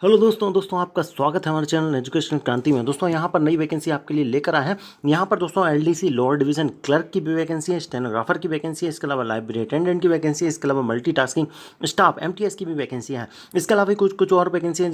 Hello दोस्तों आपका स्वागत है हमारे चैनल एजुकेशन क्रांति में। दोस्तों यहाँ पर नई वैकेंसी आपके लिए लेकर आए हैं। यहाँ पर दोस्तों एलडीसी लोअर डिवीजन क्लर्क की भी वैकेंसी है, स्टेनोग्राफर की वैकेंसी है, इसके अलावा लाइब्रेरी अटेंडेंट की वैकेंसी है, इसके अलावा मल्टीटास्किंग स्टाफ एमटीएस की भी वैकेंसी है। इसके अलावा भी कुछ और वैकेंसी हैं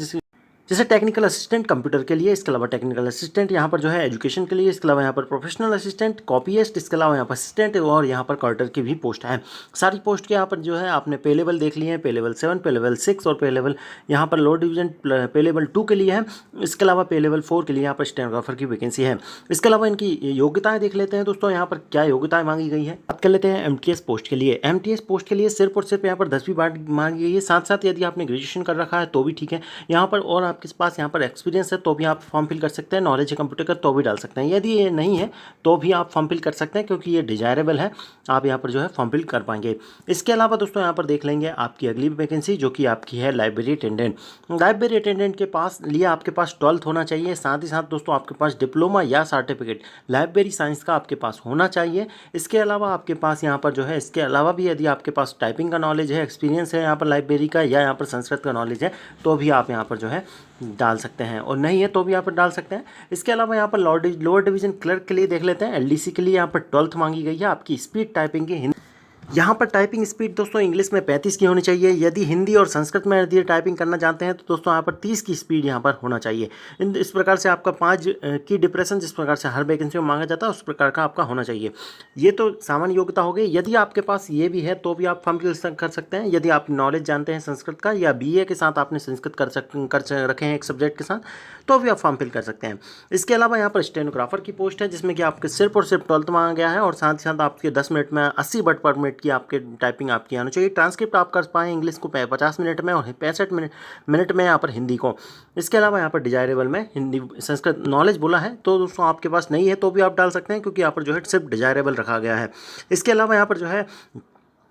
जैसे टेक्निकल असिस्टेंट कंप्यूटर के लिए, इसके अलावा टेक्निकल असिस्टेंट यहाँ पर जो है एजुकेशन के लिए, इसके अलावा यहाँ पर प्रोफेशनल असिस्टेंट, कॉपीइस्ट, इसके अलावा यहाँ पर असिस्टेंट और यहाँ पर कार्टर की भी पोस्ट है। सारी पोस्ट के यहाँ पर जो है आपने पे लेवल देख लिए हैं, पे लेवल 7, पे लेवल 6 और पे लेवल यहाँ पर लोअर डिवीजन पे लेवल 2 के लिए है। इसके अलावा पे लेवल 4 के लिए यहाँ पर स्टेनोग्राफर की वैकेंसी है। इसके अलावा इनकी योग्यताएं देख लेते हैं दोस्तों, यहाँ पर क्या योग्यताएं मांगी गई है। बात कर लेते हैं एमटीएस पोस्ट के लिए। एमटीएस पोस्ट के लिए सिर्फ और सिर्फ यहाँ पर 10वीं बार मांगी गई है। साथ साथ यदि आपने ग्रेजुएशन कर रखा है तो भी ठीक है यहाँ पर, और आपके पास यहाँ पर एक्सपीरियंस है तो भी आप फॉर्म फिल कर सकते हैं। नॉलेज है कंप्यूटर का तो भी डाल सकते हैं। यदि ये नहीं है तो भी आप फॉर्म फिल कर सकते हैं क्योंकि ये डिजायरेबल है, आप यहाँ पर जो है फॉर्म फिल कर पाएंगे। इसके अलावा दोस्तों यहाँ पर देख लेंगे आपकी अगली वैकेंसी जो कि आपकी है लाइब्रेरी अटेंडेंट। लाइब्रेरी अटेंडेंट के पास लिए आपके पास 12th होना चाहिए। साथ ही साथ दोस्तों आपके पास डिप्लोमा या सर्टिफिकेट लाइब्रेरी साइंस का आपके पास होना चाहिए। इसके अलावा आपके पास यहाँ पर जो है, इसके अलावा भी यदि आपके पास टाइपिंग का नॉलेज है, एक्सपीरियंस है यहाँ पर लाइब्रेरी का, या यहाँ पर संस्कृत का नॉलेज है तो भी आप यहाँ पर जो है डाल सकते हैं, और नहीं है तो भी यहाँ पर डाल सकते हैं। इसके अलावा यहाँ पर लोअर डिवीजन क्लर्क के लिए देख लेते हैं। एलडीसी के लिए यहाँ पर 12th मांगी गई है। आपकी स्पीड टाइपिंग की यहाँ पर टाइपिंग स्पीड दोस्तों इंग्लिश में 35 की होनी चाहिए। यदि हिंदी और संस्कृत में यदि टाइपिंग करना चाहते हैं तो दोस्तों यहाँ पर 30 की स्पीड यहाँ पर होना चाहिए। इस प्रकार से आपका 5 की डिप्रेशन जिस प्रकार से हर वैकेंसी में मांगा जाता है उस प्रकार का आपका होना चाहिए। ये तो सामान्य योग्यता हो गई। यदि आपके पास ये भी है तो भी आप फॉर्म फिल कर सकते हैं। यदि आप नॉलेज जानते हैं संस्कृत का या बीए के साथ आपने संस्कृत कर रखे हैं एक सब्जेक्ट के साथ तो भी आप फॉर्म फिल कर सकते हैं। इसके अलावा यहाँ पर स्टेनोग्राफर की पोस्ट है जिसमें कि आपके सिर्फ और सिर्फ 12th मांगा गया है, और साथ ही साथ आपके 10 मिनट में 80 वर्ड पर मिनट की आपके टाइपिंग आपकी आनी चाहिए। ट्रांसक्रिप्ट आप कर पाएँ इंग्लिश को 50 मिनट में और 65 मिनट में यहाँ पर हिंदी को। इसके अलावा यहाँ पर डिजायरेबल में हिंदी संस्कृत नॉलेज बोला है तो दोस्तों आपके पास नहीं है तो भी आप डाल सकते हैं क्योंकि यहाँ पर जो है सिर्फ डिजायरेबल रखा गया है। इसके अलावा यहाँ पर जो है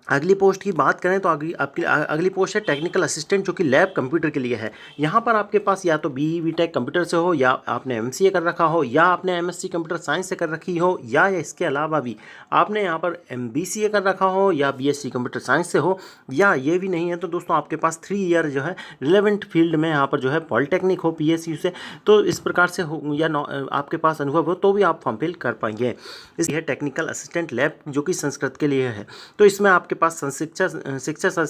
अगली पोस्ट की बात करें तो आपकी अगली पोस्ट है टेक्निकल असिस्टेंट जो कि लैब कंप्यूटर के लिए है। यहाँ पर आपके पास या तो बीई बीटेक कंप्यूटर से हो, या आपने एमसीए कर रखा हो, या आपने एमएससी कंप्यूटर साइंस से कर रखी हो, या इसके अलावा भी आपने यहाँ पर एमबीसीए कर रखा हो या बीएससी कंप्यूटर साइंस से हो, या ये भी नहीं है तो दोस्तों आपके पास 3 ईयर जो है रिलेवेंट फील्ड में यहाँ पर जो है पॉलिटेक्निक हो पीएसयू से, तो इस प्रकार से हो या आपके पास अनुभव हो तो भी आप फॉर्म फिल कर पाएंगे। इस है टेक्निकल असिस्टेंट लैब जो कि संस्कृत के लिए है। तो इसमें आपके पास शिक्षा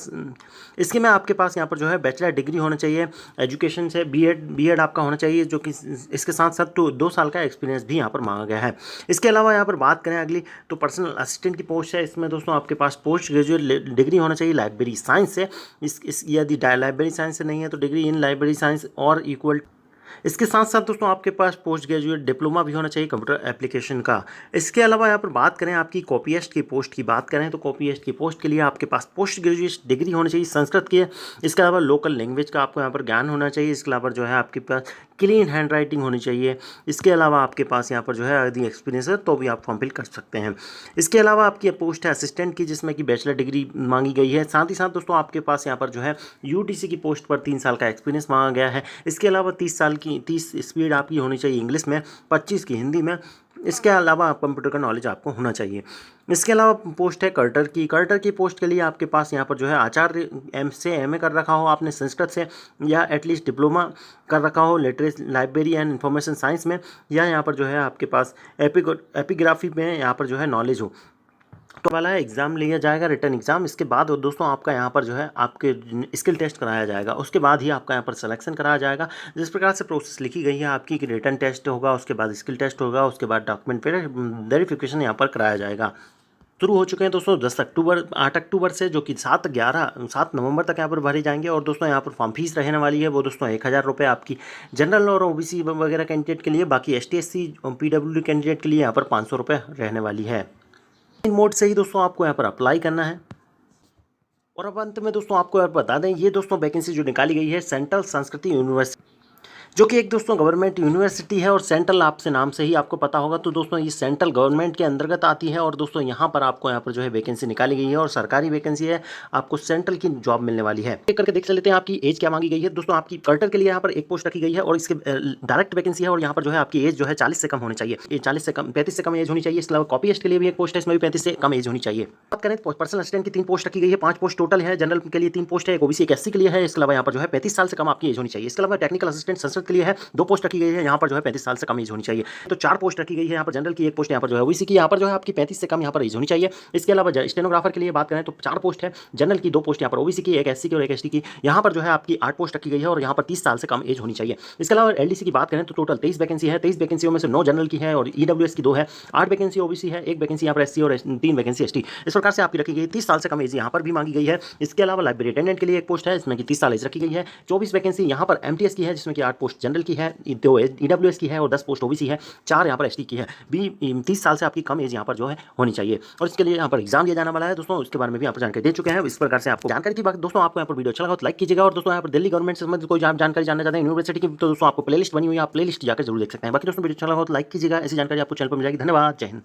इसके में आपके पास यहाँ पर जो है बैचलर डिग्री होना चाहिए एजुकेशन से, बीएड आपका होना चाहिए, जो कि इसके साथ साथ 2 साल का एक्सपीरियंस भी यहाँ पर मांगा गया है। इसके अलावा यहाँ पर बात करें अगली तो पर्सनल असिस्टेंट की पोस्ट है। इसमें दोस्तों आपके पास पोस्ट ग्रेजुएट डिग्री होना चाहिए लाइब्रेरी साइंस से। यदि लाइब्रेरी साइंस से नहीं है तो डिग्री इन लाइब्रेरी साइंस और इक्वल। इसके साथ साथ दोस्तों आपके पास पोस्ट ग्रेजुएट डिप्लोमा भी होना चाहिए कंप्यूटर एप्लीकेशन का। इसके अलावा यहाँ पर बात करें आपकी कॉपीइस्ट की पोस्ट की बात करें तो कॉपीइस्ट की पोस्ट के लिए आपके पास पोस्ट ग्रेजुएट डिग्री होनी चाहिए संस्कृत की। इसके अलावा लोकल लैंग्वेज का आपको यहाँ पर ज्ञान होना चाहिए। इसके अलावा जो है आपके पास क्लीन हैंड राइटिंग होनी चाहिए। इसके अलावा आपके पास यहाँ पर जो है यदि एक्सपीरियंस है तो भी आप फॉर्म फिल कर सकते हैं। इसके अलावा आपकी पोस्ट है असिस्टेंट की जिसमें कि बैचलर डिग्री मांगी गई है। साथ ही साथ दोस्तों आपके पास यहाँ पर जो है यूटीसी की पोस्ट पर 3 साल का एक्सपीरियंस मांगा गया है। इसके अलावा 30 स्पीड आपकी होनी चाहिए इंग्लिश में, 25 की हिंदी में। इसके अलावा कंप्यूटर का नॉलेज आपको होना चाहिए। इसके अलावा पोस्ट है कर्टर की पोस्ट के लिए आपके पास यहाँ पर जो है आचार्य एमए कर रखा हो आपने संस्कृत से, या एटलीस्ट डिप्लोमा कर रखा हो literature library and information science में, या यहाँ पर जो है आपके पास एपिग्राफी में यहाँ पर जो है नॉलेज हो तो वाला एग्ज़ाम लिया जाएगा, रिटर्न एग्ज़ाम। इसके बाद दोस्तों आपका यहाँ पर जो है आपके स्किल टेस्ट कराया जाएगा, उसके बाद ही आपका यहाँ पर सिलेक्शन कराया जाएगा। जिस प्रकार से प्रोसेस लिखी गई है आपकी कि रिटर्न टेस्ट होगा, उसके बाद स्किल टेस्ट होगा, उसके बाद डॉक्यूमेंट वेरिफिकेशन यहाँ पर कराया जाएगा। शुरू हो चुके हैं दोस्तों 8 अक्टूबर से, जो कि 7 नवंबर तक यहाँ पर भरे जाएंगे। और दोस्तों यहाँ पर फॉर्म फीस रहने वाली है वो दोस्तों 1000 रुपये आपकी जनरल और ओबीसी वगैरह कैंडिडेट के लिए। बाकी ST/SC PWD कैंडिडेट के लिए यहाँ पर 500 रुपये रहने वाली है। इन मोड से ही दोस्तों आपको यहाँ पर अप्लाई करना है। और अब अंत में दोस्तों आपको यार बता दें, ये दोस्तों वैकेंसी जो निकाली गई है सेंट्रल संस्कृति यूनिवर्सिटी जो कि एक दोस्तों गवर्नमेंट यूनिवर्सिटी है और सेंट्रल आपसे नाम से ही आपको पता होगा। तो दोस्तों ये सेंट्रल गवर्नमेंट के अंतर्गत आती है और दोस्तों यहाँ पर आपको यहाँ पर जो है वैकेंसी निकाली गई है और सरकारी वैकेंसी है, आपको सेंट्रल की जॉब मिलने वाली है। एक करके देख लेते हैं आपकी एज क्या मांगी गई है। दोस्तों आपकी कर्टर के लिए यहाँ पर एक पोस्ट रखी गई है और इसके डायरेक्ट वैकेंसी है और यहाँ पर जो है आपकी एज जो है 40 से कम होनी चाहिए, ये 40 से कम 35 से कम एज होनी चाहिए। इसके अलावा कॉपीस्ट के लिए भी एक पोस्ट है, इसमें भी 35 से कम एज होनी चाहिए। बात करें तो पर्सनल असिस्टेंट की 3 पोस्ट रखी गई है, 5 पोस्ट टोटल है। जनरल के लिए 3 पोस्ट है, एक ओबीसी एक एससी के लिए है। इसके अलावा यहाँ पर जो है 35 साल से कम आपकी एज होनी चाहिए। इसके अलावा टेक्निकल असिस्टेंट संस्कृत के लिए है, 2 पोस्ट रखी गई है, यहाँ पर जो है 35 साल से कम एज होनी चाहिए। तो 4 पोस्ट रखी गई है यहाँ पर जनरल की, 1 पोस्ट यहाँ पर जो है ओबीसी की, यहाँ पर जो है आपकी 35 से कम यहाँ पर एज होनी चाहिए। इसके अलावा स्टेनोग्राफर के लिए बात करें तो 4 पोस्ट है, जनरल की 2 पोस्ट यहाँ पर ओबीसी की, एक एससी की और एक एसटी की। यहाँ पर जो है आपकी 8 पोस्ट रखी गई है और यहाँ पर 30 साल से कम एज होनी चाहिए। इसके अलावा एलडीसी की बात करें तो टोटल 23 वैकेंसी है, 23 वैकेंसियों में से 9 जनरल की है और ईडब्ल्यूएस की 2 है, 8 वैकेंसी ओबीसी है, 1 वैकेंसी यहाँ पर एससी और 3 वैकेंसी एसटी। इस प्रकार से आपकी रखी गई 30 साल से कम एज यहाँ पर भी मांगी गई है। इसके अलावा लाइब्रेरी अटेंडेंट के लिए 1 पोस्ट है, इसमें की 30 साल एज रखी गई है। 24 वैकेंसी यहाँ पर एमटीएस की है, जिसमें कि 8 पोस्ट जनरल की है, 2 ईडब्ल्यूएस की है और 10 पोस्ट ओबीसी है, 4 यहाँ पर एसटी की है। 30 साल से आपकी कम एज यहाँ पर जो है होनी चाहिए और इसके लिए यहाँ पर एग्जाम दिया जाने वाला है। दोस्तों उसके बारे में भी यहाँ पर जानकारी दे चुके हैं। इस प्रकार से आपको जानकारी की बात दोस्तों, आपको यहाँ पर वीडियो अच्छा लगा तो लाइक कीजिएगा और दोस्तों यहाँ पर दिल्ली गवर्नमेंट से संबंधित कोई जानकारी जानना चाहते हैं यूनिवर्सिटी की, तो दोस्तों आपको प्लेलिस्ट बनी हुई है, आप प्लेलिस्ट जाकर जरूर देख सकते हैं। बाकी दोस्तों वीडियो अच्छा लगा तो लाइक कीजिएगा, ऐसी जानकारी आपको चैनल पर मिल जाएगी। धन्यवाद, जय हिंद।